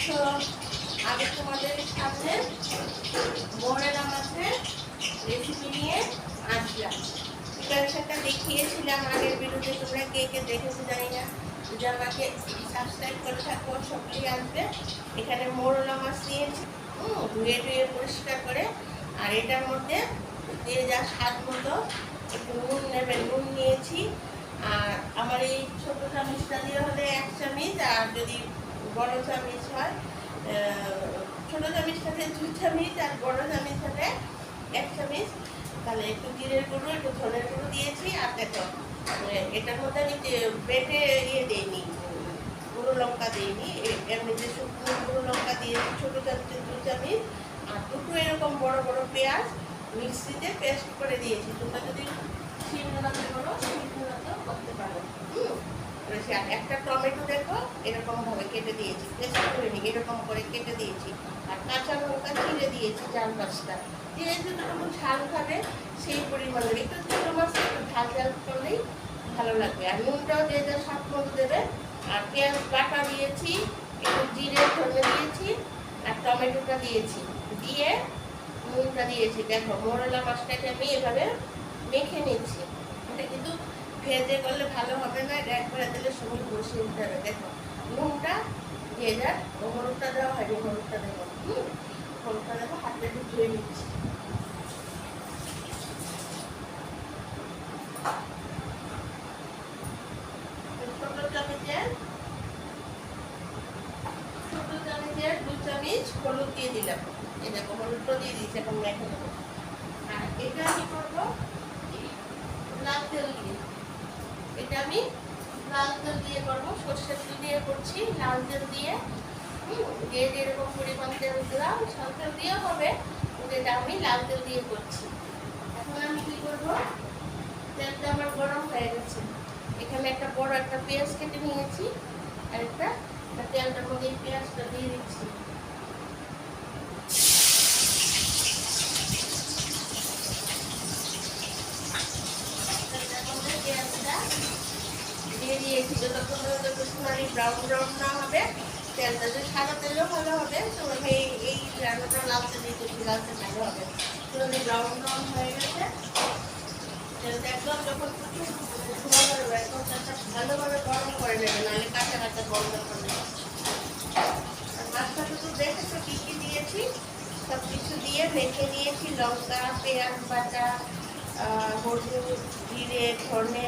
তো আমি তোমাদের সামনে মোরেলা মাছের রেসিপি নিয়ে আসলাম। সেটা দেখিয়েছিলাম আগের ভিডিওতে, তোমরা কে কে দেখেছো জানি না। যদি আমাকে সাবস্ক্রাইব করে থাকো সকলেই আসবে। এখানে মোরেলা মাছ নিয়েছি, ধুয়ে টুয়ে পরিষ্কার করে। আর এটার মধ্যে দিয়ে যা স্বাদ মতো একটু নুন নেবেন, নুন নিয়েছি। আর আমার এই ছোটো চামচটা দিয়ে হলে 1 চামচ, আর যদি বড় চামচ হয় ছোটো চামচটাতে 2 চামচ, আর বড় চামচ হলে 1 চামচ। তাহলে একটু জিরের গুঁড়ো, একটু ধনের গুঁড়ো দিয়েছি। আর দেখো এটার মধ্যে আমি বেটে দিইনি, গুঁড়ো লঙ্কা দিইনি, এমনি যে শুকনো গুঁড়ো লঙ্কা দিয়েছি ছোটো চামচে 2 চামচ। আর দুটো এরকম বড় বড় পেঁয়াজ মিক্সিতে পেস্ট করে দিয়েছি। তোমরা যদি শিলনোড়াতে করো শিলনোড়াতেও করতে পারো। একটা টমেটো দেখো এরকম ভাবে কেটে দিয়েছি, পেস্ট করে নিই, এরকম করে কেটে দিয়েছি। আর কাঁচা লঙ্কা চিড়ে দিয়েছি 4-5টা। দিয়ে যতটুকু ঝাল খাবে সেই পরিমাণে, একটু ছোটো মাছ একটু ঝাল করলেই ভালো লাগবে। আর নুনটাও যে যা স্বাদ মতো দেবে। আর পেঁয়াজ বাটা দিয়েছি, একটু জিরে ধনে দিয়েছি, আর টমেটোটা দিয়েছি, দিয়ে নুনটা দিয়েছি। দেখো মোরেলা মাছটাকে আমি এভাবে মেখে নিচ্ছি। এটা কিন্তু ভেজে করলে ভালো হবে না, একবারে দিলে সবুজ বসিয়ে দিতে হবে। দেখো নুনটা দিয়ে যাক, হলুদটা দেওয়া হয়নি, হলুদটা দেবো। হলুদটা দেবো, হাতটা একটু ধুয়ে নিচ্ছি। ছোটো চামচের 2 চামচ হলুদ দিয়ে দিলাম। এই দেখো হলুদটা দিয়ে দিয়েছি, এখন মেখে দেবো। আর এটা আমি করবো লাল তেল দিয়ে। এটা আমি লাল তেল দিয়ে করবো, সর্ষের তেল দিয়ে করছি, লাল তেল দিয়ে। যে যেরকম পরিমাণ তেল দিলাম, সব তেল দিয়ে হবে, যেটা আমি লাল তেল দিয়ে করছি। এখন আমি কি করবো, তেলটা আমার গরম হয়ে গেছে। এখানে একটা বড় একটা পেঁয়াজ কেটে নিয়েছি, আর একটা তেলটার মধ্যে এই পেঁয়াজটা দিয়ে দিচ্ছি। দিয়ে দিয়েছি, যতক্ষণ পর্যন্ত সোনালি ব্রাউন ব্রাউন না হবে। তেলটা যে সাদা তেলেও ভালো হবে, তো আমি এই রান্নাটা লাল তেল দিয়ে করছি, লাল তেল ভালো হবে। সোনালি ব্রাউন ব্রাউন হয়ে গেছে তেলটা, একদম যখন একদম তেলটা ভালোভাবে গরম করে নেবে, নাহলে কাঁচা কাঁচা গন্ধ করবে। আর মাছটা শুধু দেখেছো কী কী দিয়েছি, সব কিছু দিয়ে মেখে নিয়েছি। লঙ্কা, পেঁয়াজ বাটা, হলুদ, জিরে, ধনে।